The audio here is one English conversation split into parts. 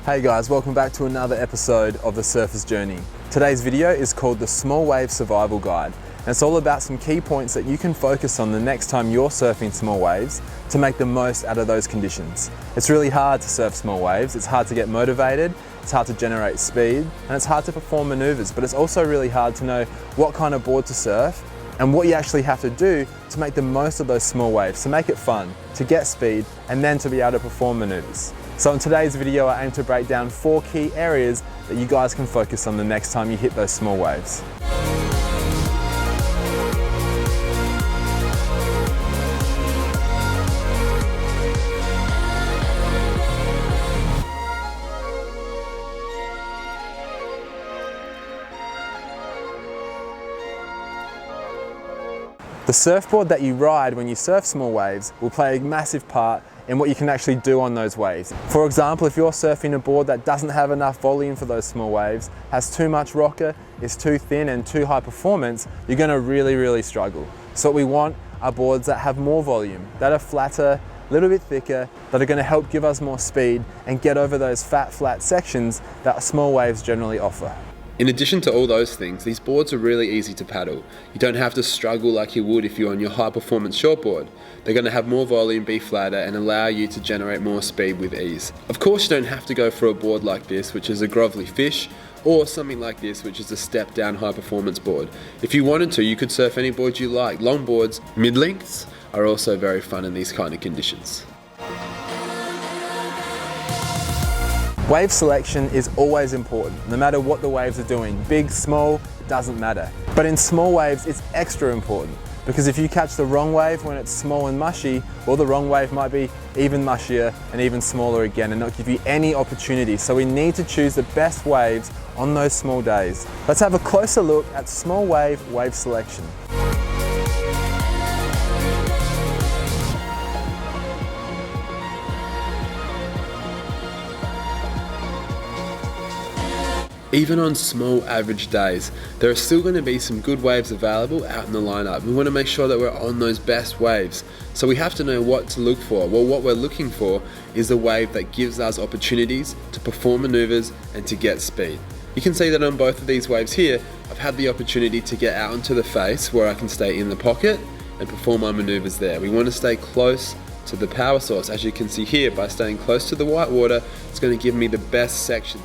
Hey guys, welcome back to another episode of The Surfer's Journey. Today's video is called the Small Wave Survival Guide, and it's all about some key points that you can focus on the next time you're surfing small waves to make the most out of those conditions. It's really hard to surf small waves, it's hard to get motivated, it's hard to generate speed, and it's hard to perform maneuvers, but it's also really hard to know what kind of board to surf and what you actually have to do to make the most of those small waves, to make it fun, to get speed, and then to be able to perform maneuvers. So in today's video, I aim to break down 4 key areas that you guys can focus on the next time you hit those small waves. The surfboard that you ride when you surf small waves will play a massive part in what you can actually do on those waves. For example, if you're surfing a board that doesn't have enough volume for those small waves, has too much rocker, is too thin and too high performance, you're gonna really struggle. So what we want are boards that have more volume, that are flatter, a little bit thicker, that are gonna help give us more speed and get over those flat sections that small waves generally offer. In addition to all those things, these boards are really easy to paddle. You don't have to struggle like you would if you're on your high performance shortboard. They're going to have more volume, be flatter, and allow you to generate more speed with ease. Of course, you don't have to go for a board like this, which is a grovelly fish, or something like this, which is a step down high performance board. If you wanted to, you could surf any board you like. Long boards, mid-lengths, are also very fun in these kind of conditions. Wave selection is always important, no matter what the waves are doing. Big, small, doesn't matter. But in small waves, it's extra important, because if you catch the wrong wave when it's small and mushy, well, the wrong wave might be even mushier and even smaller again and not give you any opportunity. So we need to choose the best waves on those small days. Let's have a closer look at small wave selection. Even on small average days, there are still going to be some good waves available out in the lineup. We want to make sure that we're on those best waves. So we have to know what to look for. Well, what we're looking for is a wave that gives us opportunities to perform maneuvers and to get speed. You can see that on both of these waves here, I've had the opportunity to get out into the face where I can stay in the pocket and perform my maneuvers there. We want to stay close to the power source. As you can see here, by staying close to the white water, it's going to give me the best sections.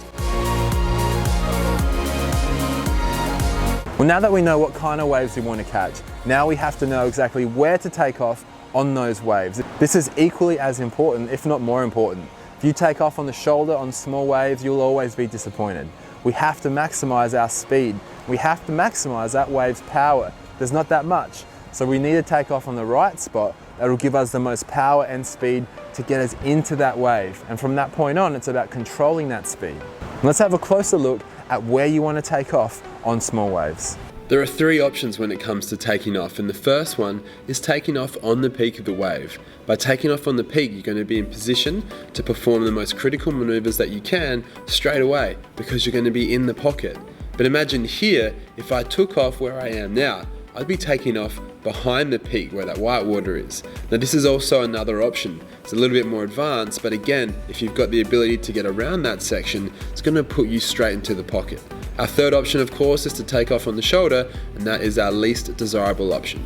Well, now that we know what kind of waves we want to catch, now we have to know exactly where to take off on those waves. This is equally as important, if not more important. If you take off on the shoulder on small waves, you'll always be disappointed. We have to maximize our speed. We have to maximize that wave's power. There's not that much. So we need to take off on the right spot that will give us the most power and speed to get us into that wave. And from that point on, it's about controlling that speed. Let's have a closer look at where you want to take off on small waves. There are 3 options when it comes to taking off, and the first one is taking off on the peak of the wave. By taking off on the peak, you're going to be in position to perform the most critical maneuvers that you can straight away, because you're going to be in the pocket. But imagine here, if I took off where I am now, I'd be taking off behind the peak where that white water is. Now this is also another option. It's a little bit more advanced, but again, if you've got the ability to get around that section, it's going to put you straight into the pocket. Our third option, of course, is to take off on the shoulder, and that is our least desirable option.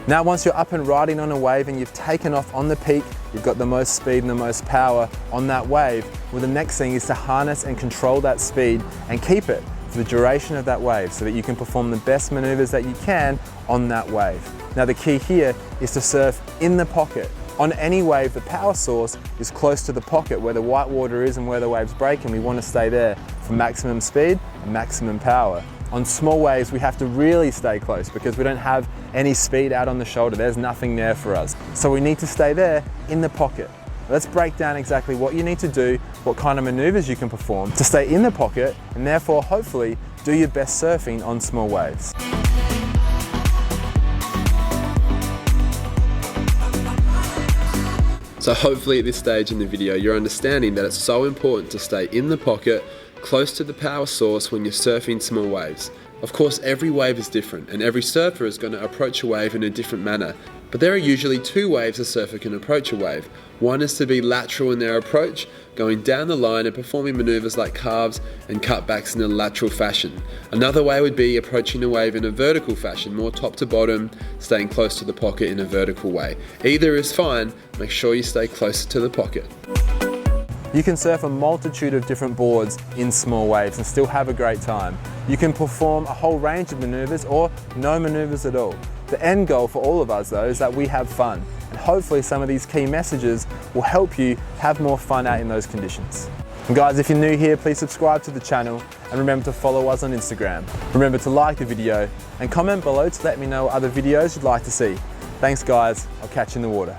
Now once you're up and riding on a wave and you've taken off on the peak, you've got the most speed and the most power on that wave, well, the next thing is to harness and control that speed and keep it for the duration of that wave so that you can perform the best maneuvers that you can on that wave. Now the key here is to surf in the pocket. On any wave, the power source is close to the pocket where the white water is and where the waves break, and we want to stay there for maximum speed and maximum power. On small waves, we have to really stay close because we don't have any speed out on the shoulder. There's nothing there for us. So we need to stay there in the pocket. Let's break down exactly what you need to do, what kind of maneuvers you can perform to stay in the pocket and therefore hopefully do your best surfing on small waves. So hopefully at this stage in the video, you're understanding that it's so important to stay in the pocket, close to the power source when you're surfing small waves. Of course, every wave is different and every surfer is going to approach a wave in a different manner. But there are usually two ways a surfer can approach a wave. One is to be lateral in their approach, going down the line and performing maneuvers like carves and cutbacks in a lateral fashion. Another way would be approaching a wave in a vertical fashion, more top to bottom, staying close to the pocket in a vertical way. Either is fine, make sure you stay closer to the pocket. You can surf a multitude of different boards in small waves and still have a great time. You can perform a whole range of maneuvers or no maneuvers at all. The end goal for all of us though is that we have fun, and hopefully some of these key messages will help you have more fun out in those conditions. And guys, if you're new here, please subscribe to the channel and remember to follow us on Instagram. Remember to like the video and comment below to let me know what other videos you'd like to see. Thanks guys, I'll catch you in the water.